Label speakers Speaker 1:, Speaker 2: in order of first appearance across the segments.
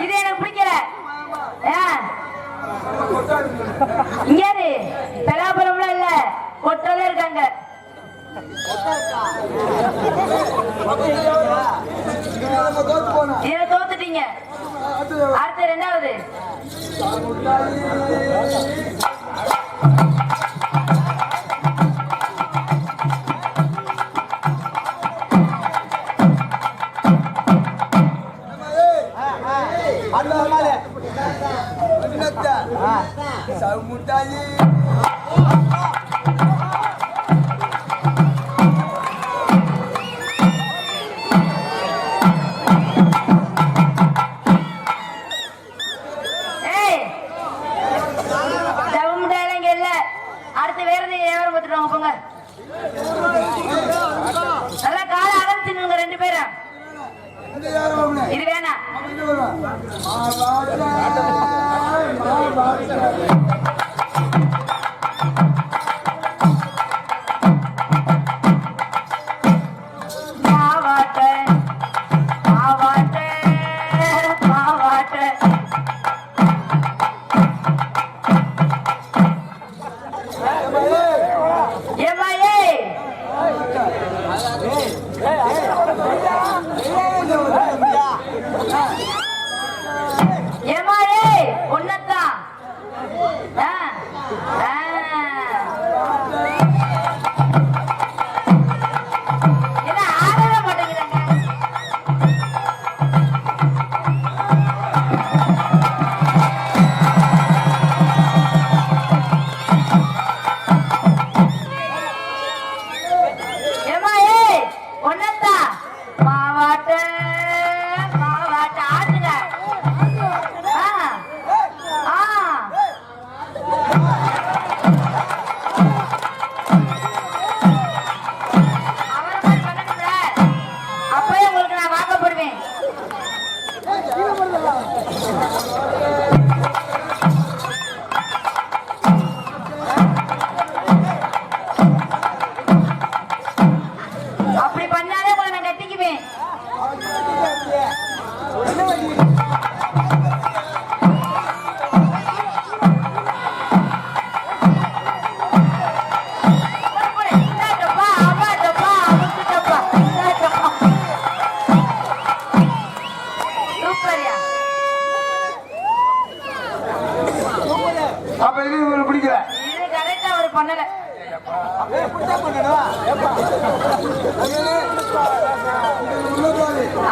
Speaker 1: இது எனக்கு பிடிக்கல. இங்கே பெலாபுரம்லாம் இல்ல, கொட்டல இருக்காங்க. இதை தோத்துட்டீங்க. அடுத்து ரெண்டாவது நல்லா கால அகழ்த்தினுங்க ரெண்டு பேரும். இது வேணாம்.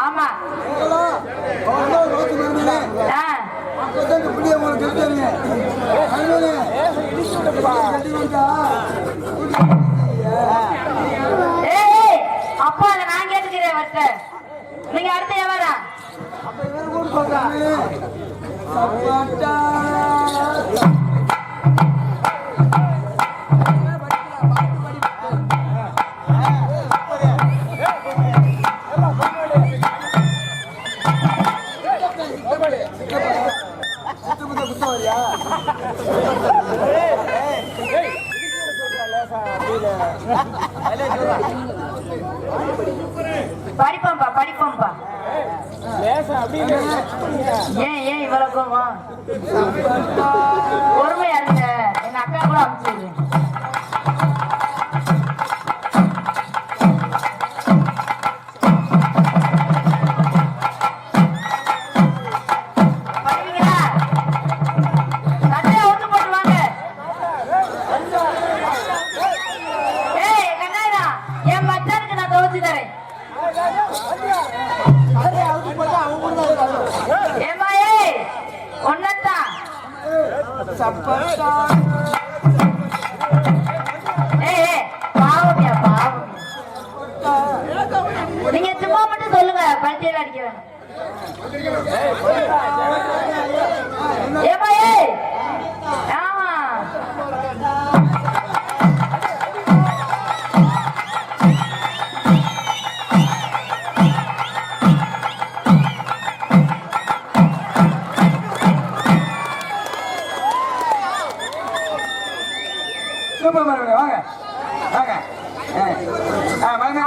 Speaker 1: ஆமா அப்பா நான் கேட்டுக்கிறேன் வட்ட. நீங்க அடுத்த எவரா படிப்போம்பா படிப்போம்பா. ஏன் இவ்வளவு கோவம்? பொறுமையா இருங்க. எங்க அக்கா கூட அனுப்பிச்சு நீங்க சும்மா மட்டும் சொல்லுங்க. பல்ட்டியில அடிக்க வேணும். ஆமா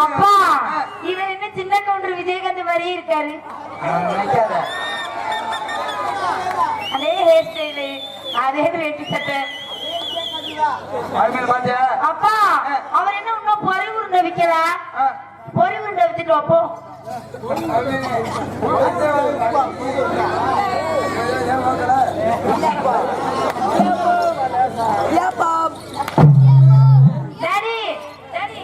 Speaker 1: அப்பா இவர் என்ன சின்ன கவுண்டர் விஜயகாந்த் மாதிரி இருக்காரு. அதே ஹேர் ஸ்டைலு, அதே வேட்டி சட்டை. அப்பா அவர் என்ன இன்னும் பொறி உருண்டை விக்கல? பொறி உருண்டை வித்துட்டு வாப்போ. டாடி டாடி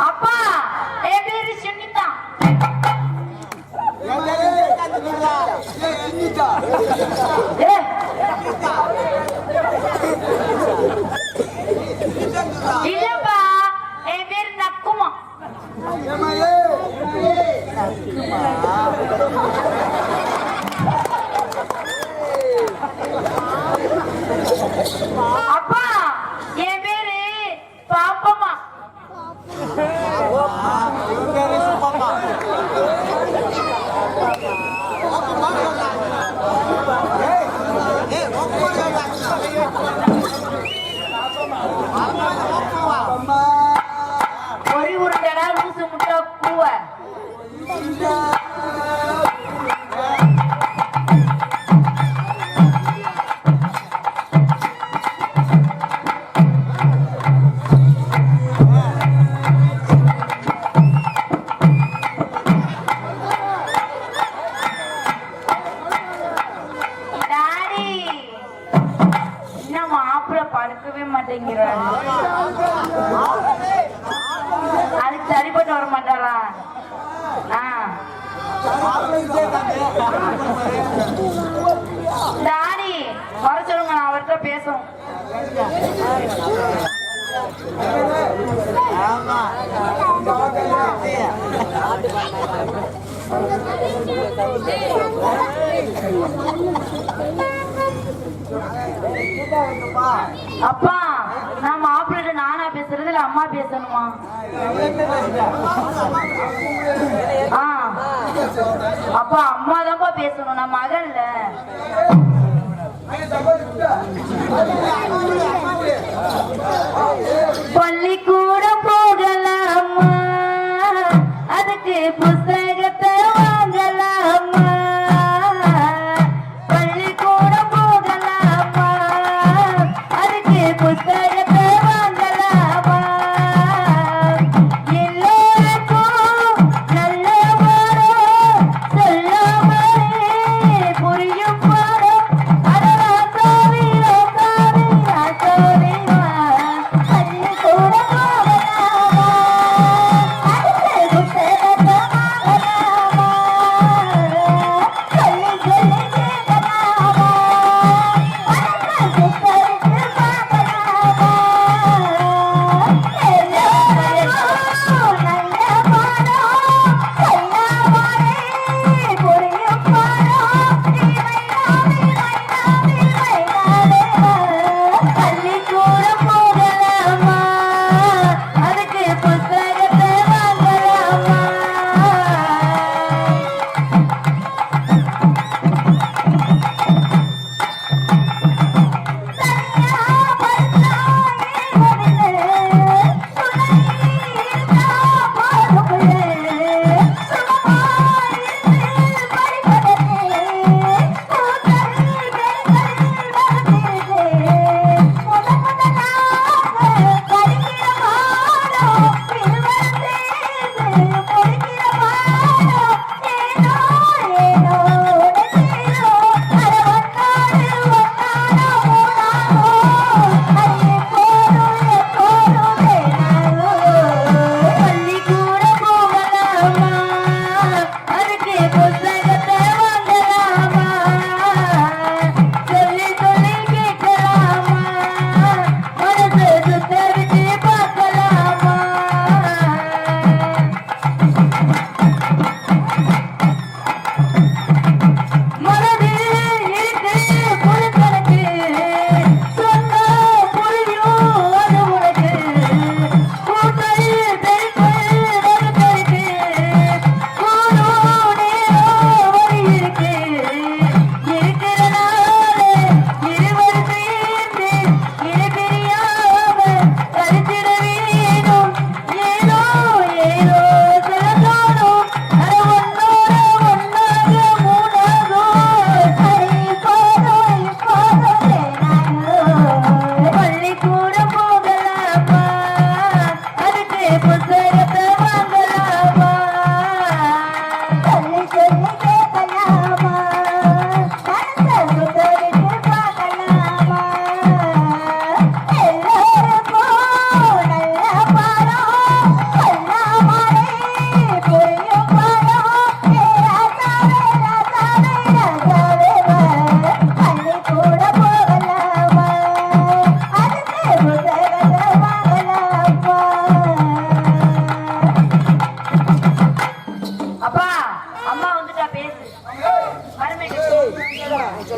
Speaker 1: அப்பா என் பேரு சுனிதா. இல்லப்பா என் பேரு நக்குமா. அப்பா என் பேரு பாப்பம்மா. பொறி உருண்டடா லூசு முட்டை பூவ. படுக்கவே மாட்டேங்கிறாரு. அதுக்கு சரிப்பட்டு வர மாட்டாரா? டாடி வர சொல்லுங்க, நான் அவர்கிட்ட பேசும். அப்பா நான் மாப்பிள்ளை நானா பேசுறது இல்ல அம்மா பேசணுமா? அப்பா அம்மா தான்ப்பா பேசணும், நான் மகள்ல. பள்ளிக்கூடம் போகலாமா, அதுக்கு புஸ்தகத்தை வாங்கலாமா. பள்ளிக்கூடம் போகலாமா, அதுக்கு புஸ்தகத்தை வாங்கலாமா. எல்லோருக்கும் நல்ல பாடம் சொல்லாமலே புரியும் பாடம். அதெல்லாம் சோவிலோ காவிலா சோவிலா. பள்ளிக்கூடம் போகலாமா,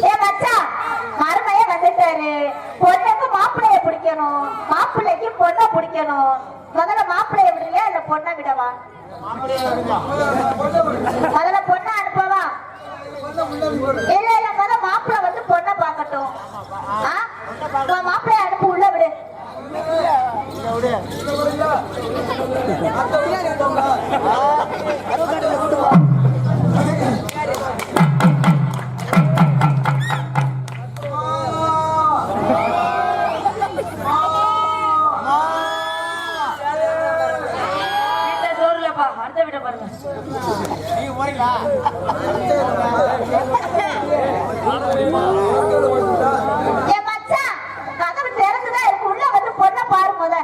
Speaker 1: ஏ மச்சான் மருமைய வந்துட்டாரு. பொண்ணுக்கு மாப்பிள்ளைய பிடிக்கணும், மாப்பிள்ளைக்கு பொண்ணை பிடிக்கணும். முதல்ல மாப்பிள்ளைய விடுறியா இல்ல பொண்ணை விடவா? முதல்ல பொண்ணை அனுப்பவா? இல்ல இல்ல முதல்ல மாப்பிள்ளை வந்து பொண்ணை பார்க்கட்டும். மாப்பிள்ளைய அனுப்பு, உள்ள விடு. அடுத்த விட பாருங்க. கதவு திறந்துதான் இருக்கு, உள்ள வந்து பொண்ணை பாரு. முத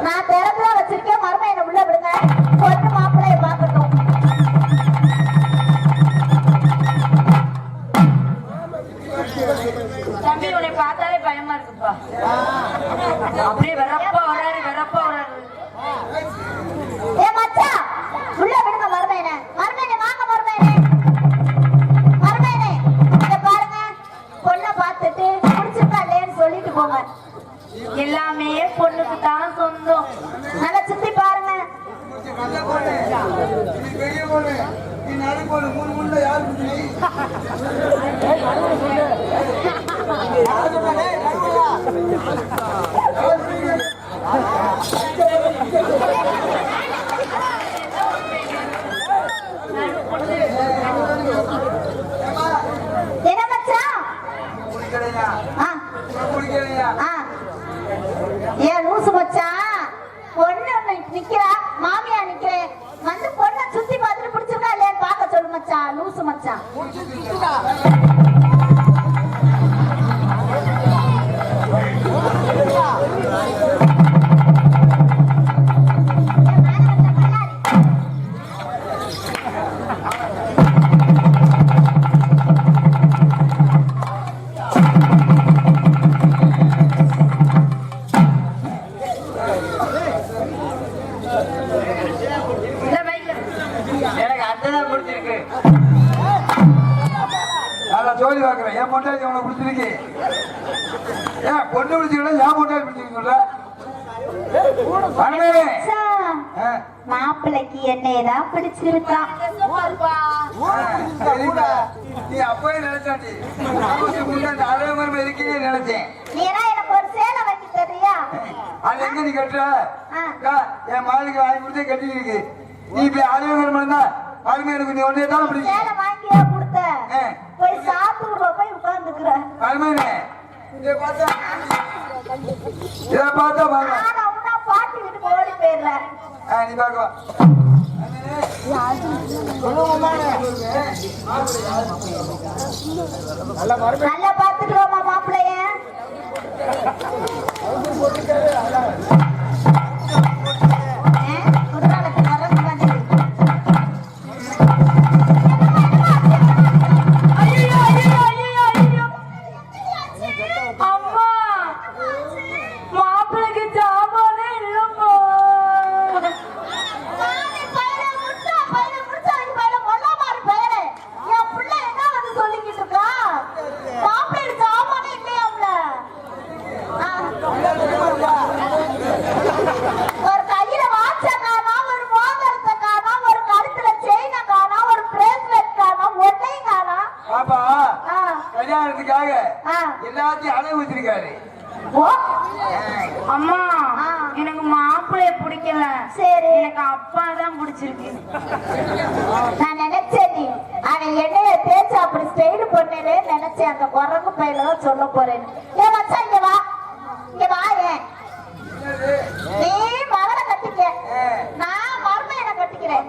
Speaker 1: நான் திறந்துதான் வச்சிருக்கேன், மருமை என்ன உள்ள விடுங்க. பொண்ணு மாப்பிள்ளைய பாக்கட்டும். தம்பி உன்னை பார்த்தாலே பயமா இருக்குப்பா. அப்படியே வெறப்பா வராரு, வெறப்பா வராரு. ஏ மச்சான் உள்ள விடுங்க மருமையனே. மருமையனே வாங்க மருமையனே. மருமையனே இங்க பாருங்க, பொண்ணை பார்த்துட்டு பிடிச்சிருக்கா இல்லையன்னு சொல்லிட்டு போங்க. எல்லாமே பொண்ணுக்கு தான் சொந்தம். நல்லா சுத்தி பாருங்க. ஏன் லூசு மச்சான், பொண்ணு நிக்கிறா, மாமியா நிக்கிறேன், வந்து பொண்ணை சுத்தி பார்த்துட்டு பிடிச்சிருக்கா இல்லையான்னு பார்க்க சொல்லு மச்சான். லூசு மச்சான்.
Speaker 2: ஜோலி வாக்குறேன். என் பொண்டாட்டி உனக்கு பிடிச்சிருக்கு. ஏன் பொண்ணு பிடிச்சிருக்கா? என் பொண்டாட்டி பிடிச்சிருக்குல்ல?
Speaker 1: மாப்பிள்ளைக்கு என்னையதான் பிடிச்சிருக்கா.
Speaker 2: நீ அப்பவே நினைச்சாண்டி, அதே மாதிரி இருக்கே நினைச்சேன்.
Speaker 1: நீ எனக்கு ஒரு சேலை வாங்கி தரியா?
Speaker 2: அது எங்க நீ கட்டுற? என் மாலுக்கு வாங்கி கொடுத்தே கட்டி இருக்கு. நீ இப்ப அதே மாதிரி தான் அதுமே எனக்கு நீ ஒன்னே தான் பிடிக்கும்.
Speaker 1: சேலை வாங்கியா கொடுத்த? போய் சாப்பிட்டு போய் உட்கார்ந்துக்கிற.
Speaker 2: அதுமே இதை பார்த்தா
Speaker 1: பாட்டி வீட்டுக்கு ஓடி போயிடுற.
Speaker 2: நீ பாக்குவா
Speaker 1: நல்லா பாத்துக்கிறோமா மாப்பிள்ளைய?
Speaker 2: எல்லாத்தையும் அழகு வச்சிருக்காரு.
Speaker 1: அம்மா எனக்கு மாப்பிள்ளைய பிடிக்கல. சரி எனக்கு அப்பா தான் பிடிச்சிருக்கு. நான் நினைச்சேன் நீ அவன் என்னைய தேய்ச்சி அப்படி ஸ்டைல் பண்ணலே நினைச்சேன். அந்த குரங்கு பையில தான் சொல்ல போறேன். ஏன் மச்சா இங்க வா, இங்க வா. ஏன் நீ மகளை கட்டிக்க, நான் மருமையனை கட்டிக்கிறேன்.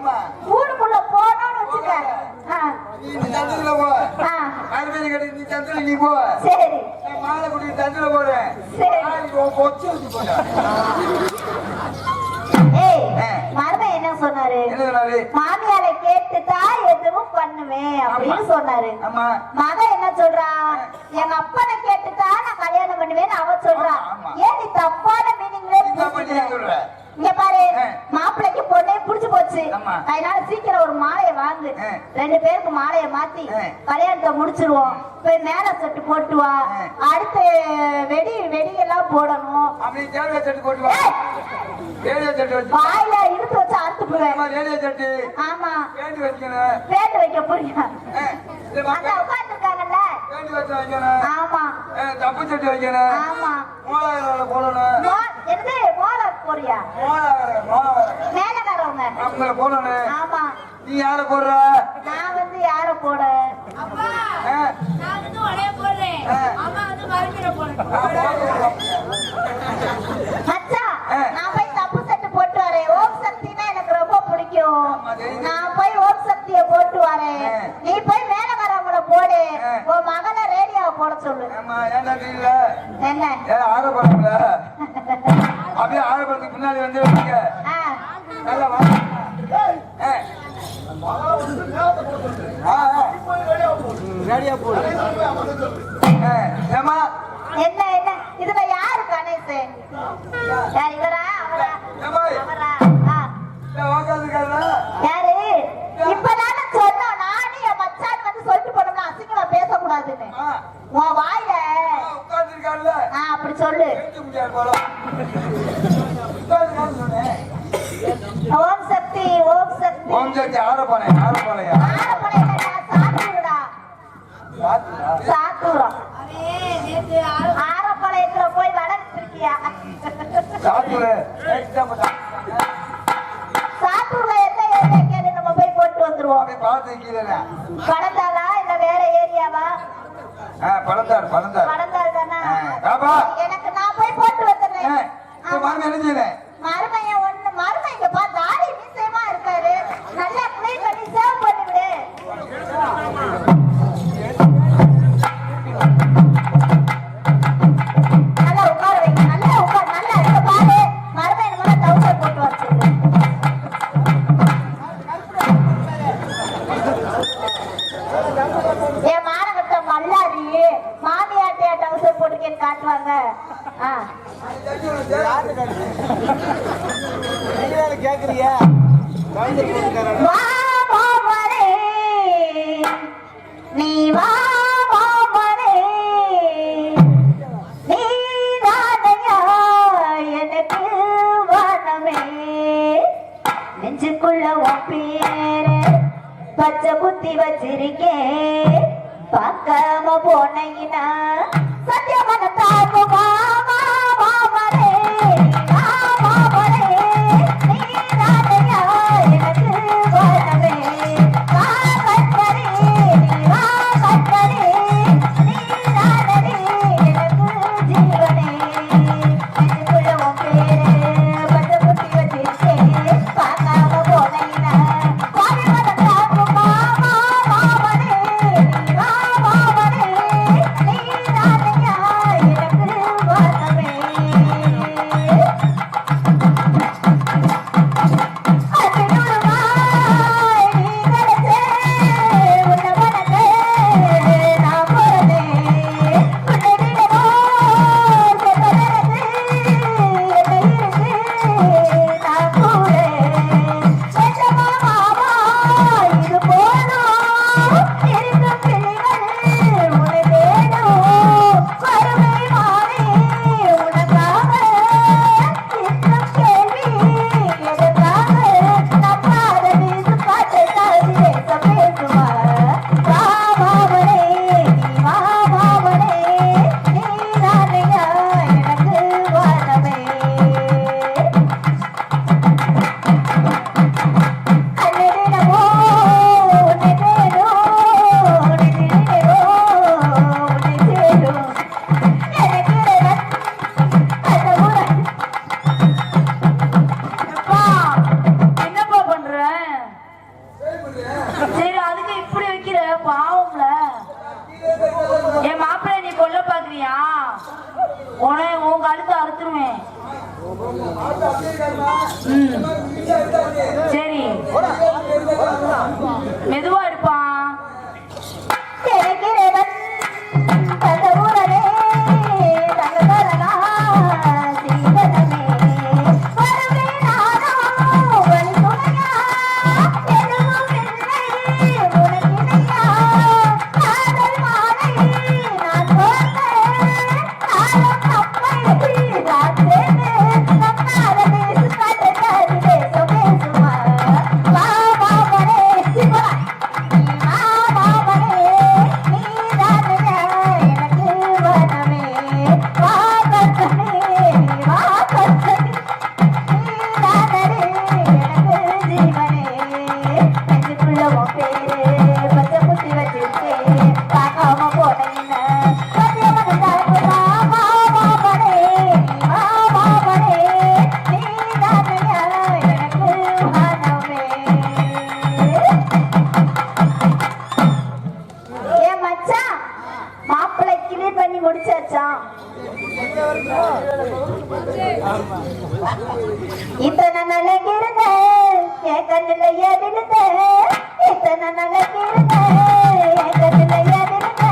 Speaker 1: ஊருக்குள்ள போனோன்னு வச்சுக்க. சரி
Speaker 2: மாலை குடி தந்துல போறேன்.
Speaker 1: மருமை என்ன சொன்னாரு? மாமியாரை கேட்டுட்டா எதுவும் பண்ணுவேன் அப்படின்னு சொன்னாரு. மகன் என்ன சொல்றா? எங்க அப்பனை கேட்டுட்டா நான் கல்யாணம் பண்ணுவேன்னு அவ சொல்றா. ஏன் நீ தப்பான மீனிங்ல இங்க பாரு மாப்பிள்ளைக்கு பொண்ணே புடிச்சு போச்சு
Speaker 2: ஆமா.
Speaker 1: அதனால சீக்கிரம் ஒரு மாலையை வாங்கு 2 பேருக்கு மாலையை மாத்தி கல்யாணத்தை முடிச்சிருவோம் போய் மேல செட்டு போட்டு வா அடுத்து வெடியெல்லாம் போடணும்
Speaker 2: அப்படி தேவையா செட்டு போட்டு வா ரேடியோ செட்டு வச்சு
Speaker 1: வாயில இழுத்து வச்சு அறுத்து போடுவேன்
Speaker 2: ரேடியோ செட்டு
Speaker 1: ஆமா
Speaker 2: பேண்ட் வைக்கணும்
Speaker 1: பேட்டு வைக்க புரியா
Speaker 2: இந்த
Speaker 1: அங்க உட்கார்ந்து இருக்காங்கல்ல
Speaker 2: பேண்ட் வச்சு வைக்கணும்
Speaker 1: ஆமா
Speaker 2: தப்பு செட்டு வைக்கணும்
Speaker 1: ஆமா
Speaker 2: மோளாயிரம் போடணும்
Speaker 1: எது மோள போறியா மேலக்காரவங்க
Speaker 2: அவங்கள போடணும்
Speaker 1: ஆமா
Speaker 2: நீ யார போடுற
Speaker 1: நான் வந்து யார போட மச்சான் நான் போய் தப்பு செட்டு போட்டு வரேன் ஓம் சக்தினா எனக்கு ரொம்ப பிடிக்கும் நான் போய் ஓம் சக்திய போட்டு வரேன் நீ போய் மேலக்காரவங்கள போடு உன் மகளை ரேடியோவை போட சொல்லு என்ன
Speaker 2: ஆரப்படல அப்படியே ஆரப்படத்துக்கு பின்னாடி வந்து நல்லா வா ரேடியோ போடு ஏமா
Speaker 1: என்ன என்ன இதுல யாரு கணேஷ் யார் இவரா அவரா அவரா யாரு இப்பதானே சொன்னோம் நானும் என் மச்சான் வந்து சொல்லிட்டு போனோம்னா அசிங்கமா பேசக்கூடாதுன்னு உன் வாயில அப்படி சொல்லு ஓம் சக்தி ஓம் சக்தி
Speaker 2: ஓம் சக்தி ஆரப்பாளையா
Speaker 1: ஆரப்படை சாத்தூருடா சாத்தூரம் ஆரப்பாளையத்துல போய் வளர்ந்துருக்கியா சாத்தூர்ல எந்த ஏரியா கேளு நம்ம போய் போட்டு வந்துருவோம் பழந்தாளா இல்ல வேற ஏரியாவா பழந்தாள் தானா எனக்கு நான் போய் போட்டு வந்துடுறேன் மருமைய ஒண்ணு மருமைங்க பார்த்து ஆடி நிச்சயமா இருக்காரு நல்லா கிளீன் பண்ணி சேவ் பண்ணிவிடு நல்லா உட்கார வைங்க நல்லா உட்கார் நல்லா இருக்க பாரு மருமைய மேல டவுசர் போட்டு வச்சிருக்கு என் மானகட்ட மல்லாரி மாமியாட்டியா டவுசர் போட்டுக்கேன்னு காட்டுவாங்க
Speaker 2: கேக்குறியா
Speaker 1: நீ வா நீ தானையா எனக்கு வானமே நெஞ்சுக்குள்ள உன் பேரு பச்சை குத்தி வச்சிருக்கேன் பார்க்காம போனீங்கன்னா சத்தியமான தாக்குமா சரி மெதுவா இருப்பான். வருவேனா முடிச்சாச்சா? இத்தனை நாளைக்கு இருந்த என் கண்ணுல எதிர்ந்த, இத்தனை நாளைக்கு இருந்த என் கண்ணுல எதிர்ந்த,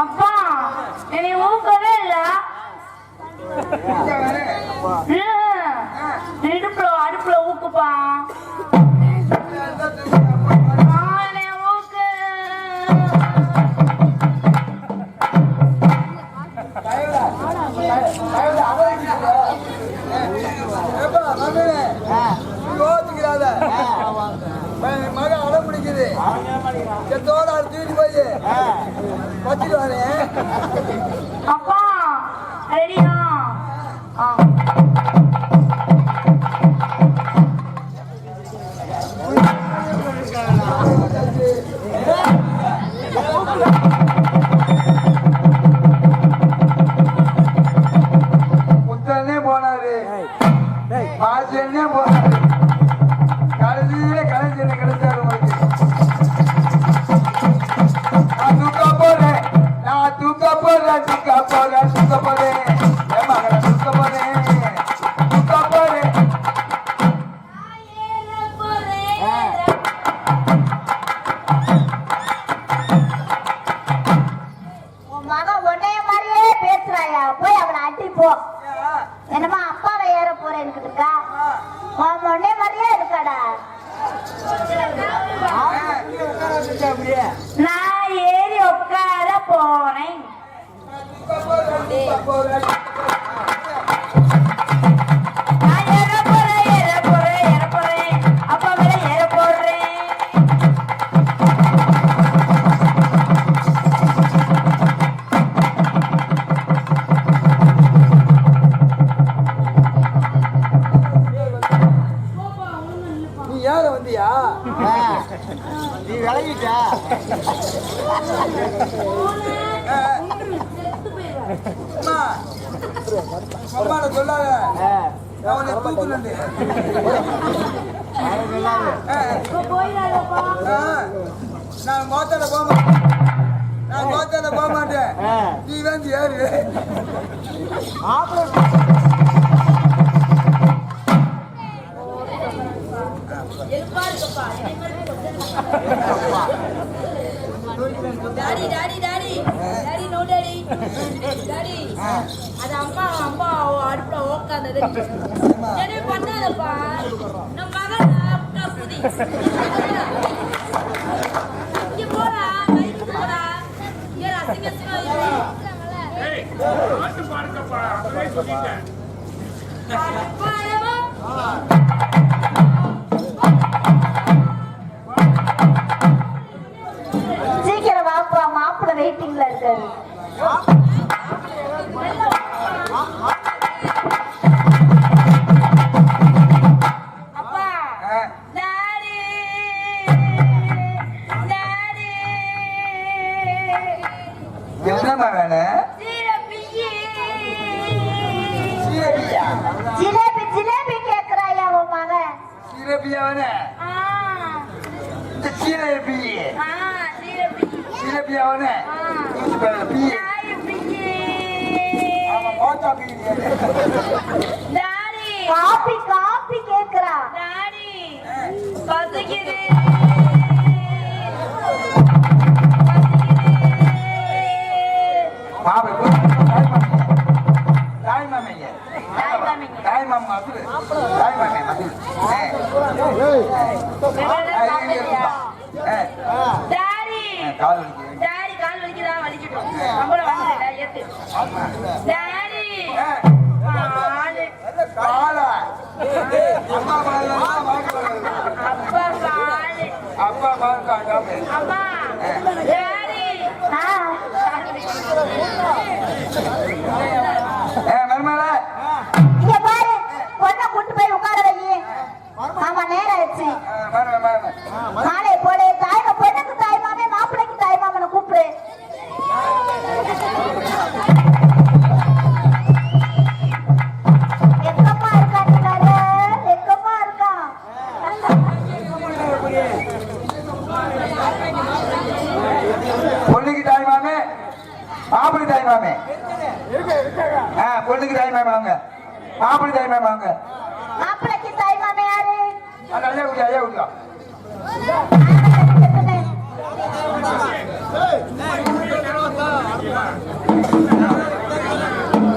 Speaker 1: அப்பா என்னை ஊக்கவே இல்ல. அடுப்புல ஊக்குப்பா.
Speaker 2: மக அடம் பிடிக்குது. எத்தோட தூக்கி போய் வச்சுட்டு வரேன்.
Speaker 1: அப்பா ரெடியா?
Speaker 2: முத்தனே போனாரு, ஆசியனே போனாரு, கடைசியில கலைஞர் கிடைச்சாரு. நான் தூக்க போறேன், நான் தூக்க போறேன், தூக்க போறேன், தூக்க போறேன், என் மகனை தூக்க போறேன், தூக்க போறேன்.
Speaker 1: உன் மகன் உன்னைய மாதிரியே பேசுறாயா? போய் அவனை அடி போ. என்னமா அப்பாவை ஏற போறேன்னு இருக்கா? உன் உன்னைய மாதிரியே இருக்காடா. நான் ஏறி உட்கார போறேன். நான் ஏற போறேன், ஏற போறேன், ஏற போறேன், அப்பா மேல ஏற போடுறேன்.
Speaker 2: நீ ஏற வந்தியா? நீ விலகிட்டா? அம்மா சொல்லாத, அவனை தூக்குனு. நான் மோத்தால போக மாட்டேன், நான் மோத்தால போக மாட்டேன். நீ வந்து ஏறு.
Speaker 3: என்ன பண்ணாதப்பா நம்ம மகன் புதி இங்க போடா பைக் போடா ஏ அசிங்கமா
Speaker 4: ஏய் பாட்டு பாடுங்கப்பா அப்படியே சொல்லிட்டேன்
Speaker 3: பாடவா
Speaker 1: சீக்கிரம் வாப்பா, மாப்பிள்ளை வெயிட்டிங்ல இருக்காரு.
Speaker 3: அப்பா
Speaker 2: ஆ,
Speaker 3: டாடி டாடி
Speaker 2: என்னம்மா வேணும்
Speaker 3: சீரப்பி
Speaker 2: சீரபியா
Speaker 1: ஜிலேபி ஜிலேபி கேக்குறாயா உன் மகன்?
Speaker 2: சீரபியா வேணும்
Speaker 3: ஆ
Speaker 2: இந்த சீரபி
Speaker 3: ஆ சீரப்பி
Speaker 2: சீரபியா வேணும் பி ஆமா மோட்டா பி
Speaker 3: டாடி
Speaker 1: காபி காபி கேக்குறா.
Speaker 3: டாடி பசிக்குது
Speaker 2: மாவை தாய் மாமைங்க தாய் மாமா அது தாய் மாமே அது
Speaker 3: டாடி
Speaker 2: கால் வலிக்குது
Speaker 3: டாடி கால் வலிக்குதா வலிக்கட்டும் நம்மள வந்து ஏத்து டாடி ஆளு
Speaker 2: காலா அம்மா பாருங்க
Speaker 3: அப்பா ஆளு
Speaker 2: அப்பா பாருங்க
Speaker 3: அம்மா டாடி
Speaker 1: ஆ,
Speaker 2: மருமல
Speaker 1: இங்க பாரு, பொண்ணை கூட்டு போய் உட்கார வை. ஆமா, நேரம் ஆயிடுச்சு. மாலை போடு. தாய்மா பொண்ணுக்கு தாய் மாமே, மாப்பிள்ளைக்கு தாய் மாமனை கூப்பிடு. எக்கமா இருக்கான்னு எக்கமா இருக்கா.
Speaker 2: பொண்ணுக்கு தாய் மாமே மாப்பிள்ளை தாய் மாமே பொண்ணுக்கு தாய் மாமே வாங்க மாப்பிள்ளை தாய் மாமே வாங்க
Speaker 1: மாப்பிள்ளைக்கு தாய் மாமே யாரு?
Speaker 2: ஐயா குடியா ஐயா குடியா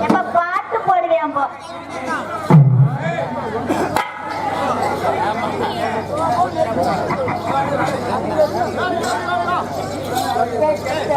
Speaker 1: எப்ப பாட்டு போடுவேன் போ. வருவது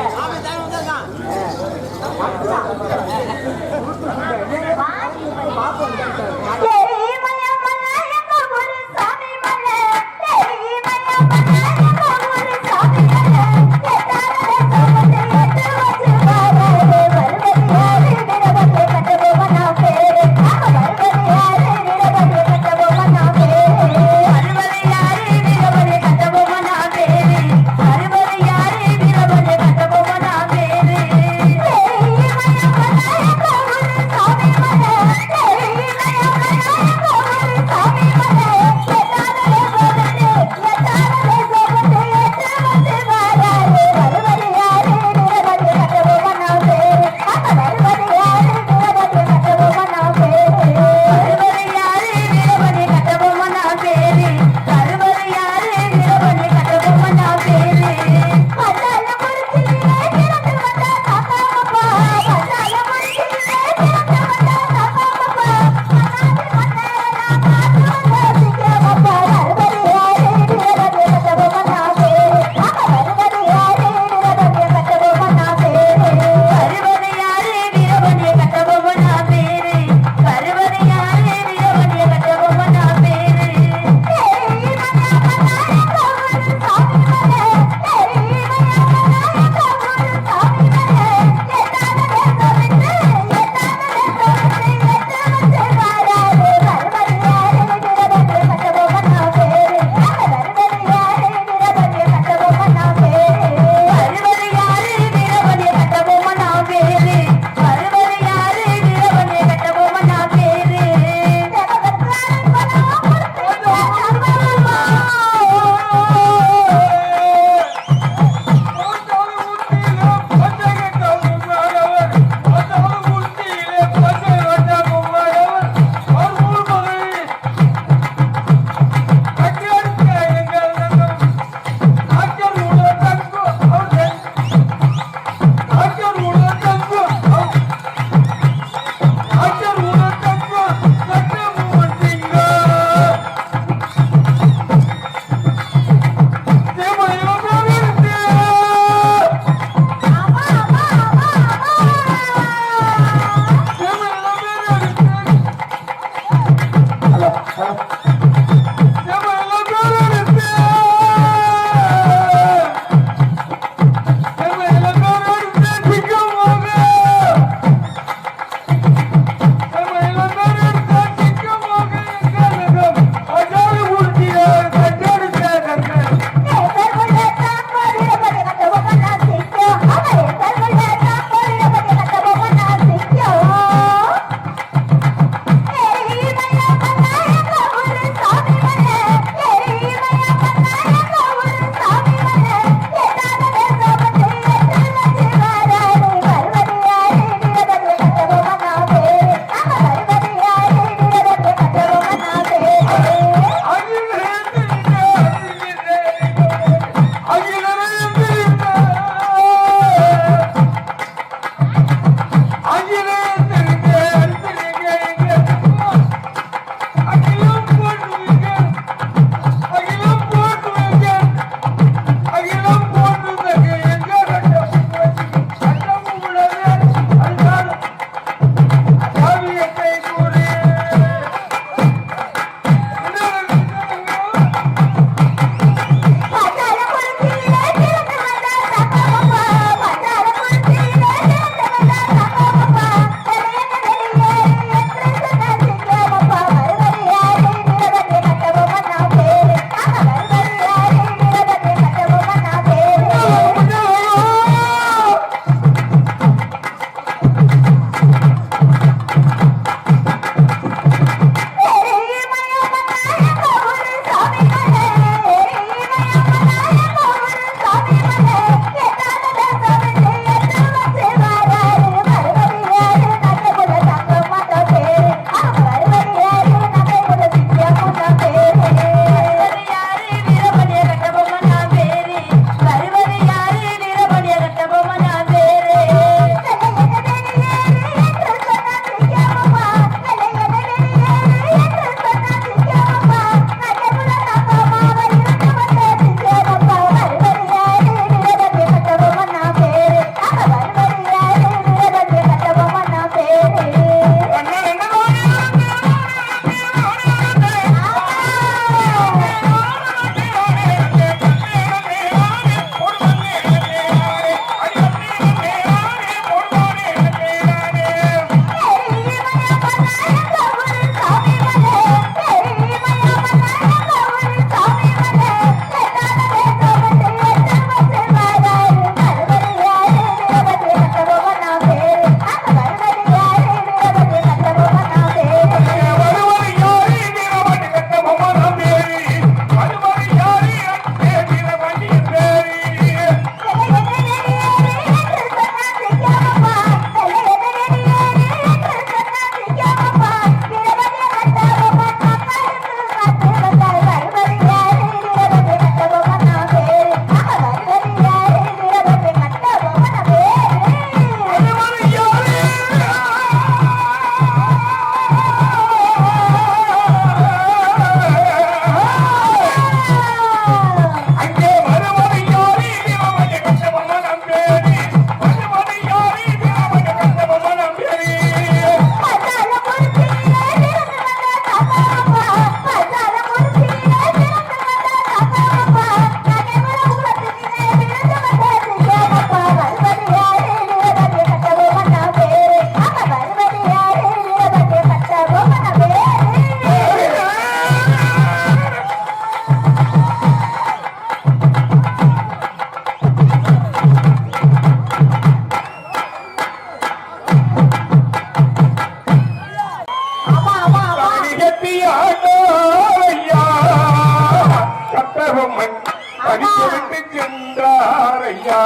Speaker 4: தவிக்க விட்டு சென்றார் ஐயா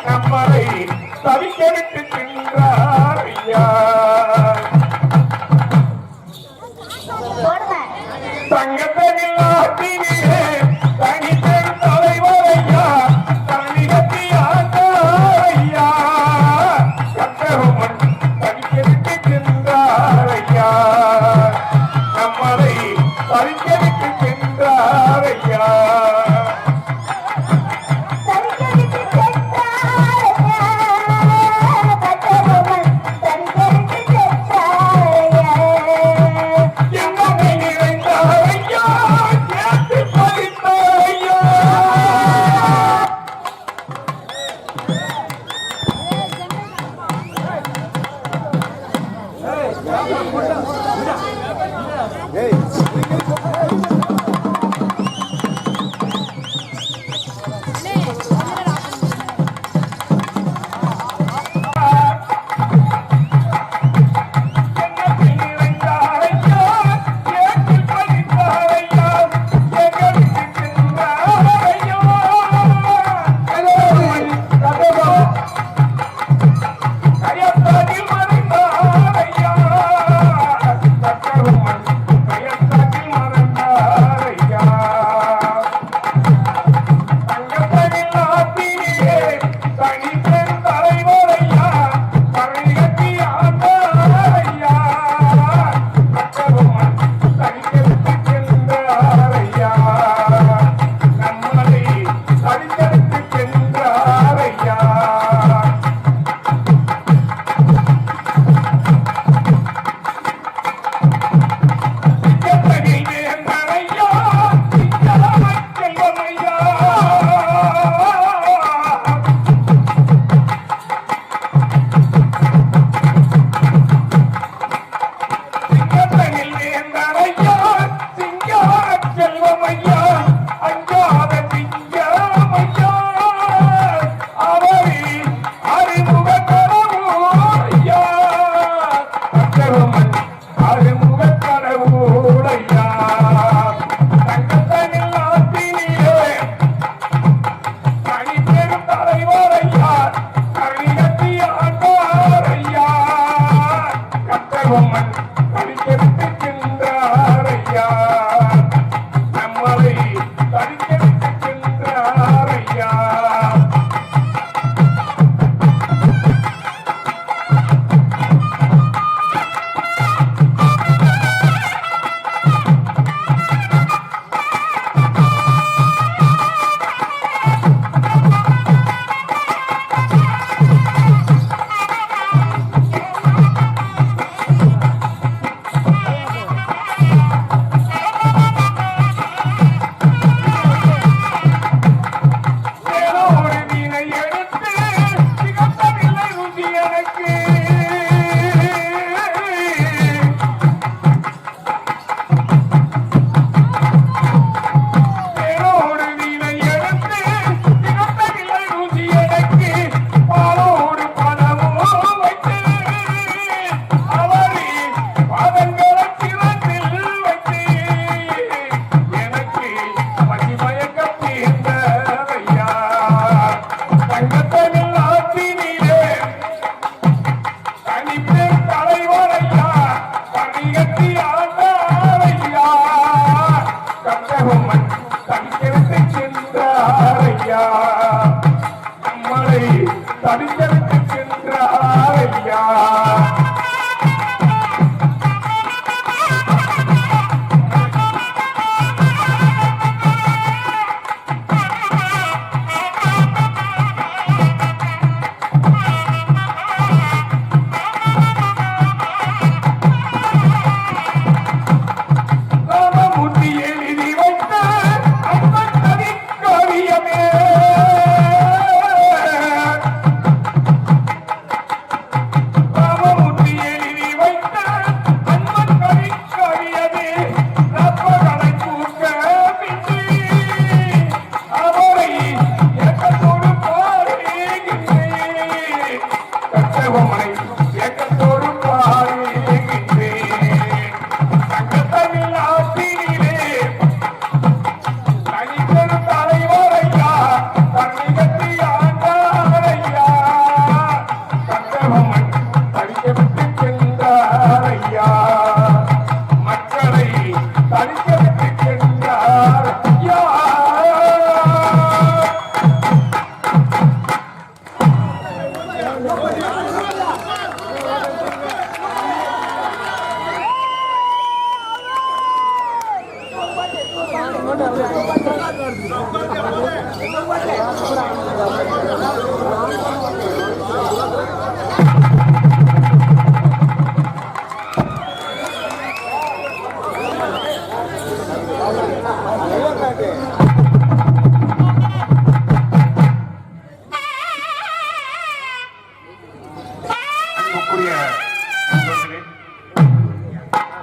Speaker 4: நம்மளை தவிக்க விட்டு சென்றார் ஐயா
Speaker 1: போடுங்க.
Speaker 4: தங்கத்தனில் ஆட்டினே தனிப்பெரும் தலைவர் ஐயா தனிகத்தி ஐயா கட்டருமன் தவிக்க விட்டு சென்றார் ஐயா நம்மளை தவிக்க விட்டு சென்றார் ஐயா
Speaker 1: தவிக்க விட்டு சென்றாரையா, கட்டபொம்மன் தவிக்க விட்டு சென்றாரையா.
Speaker 4: என்னை நிறைந்தார் ஐயா கேட்டு பறித்தார் ஐயா நம்மளை தடிக்க விட்டு சென்றார் ஐயா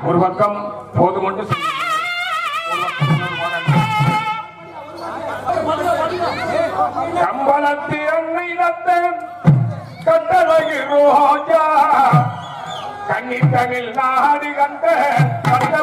Speaker 4: ஒரு பக்கம் போதும் என்று கம்பளத்தி அன்னை கட்டழகி ரோஜா கண்ணி தமிழ் நாடு கண்ட கண்ட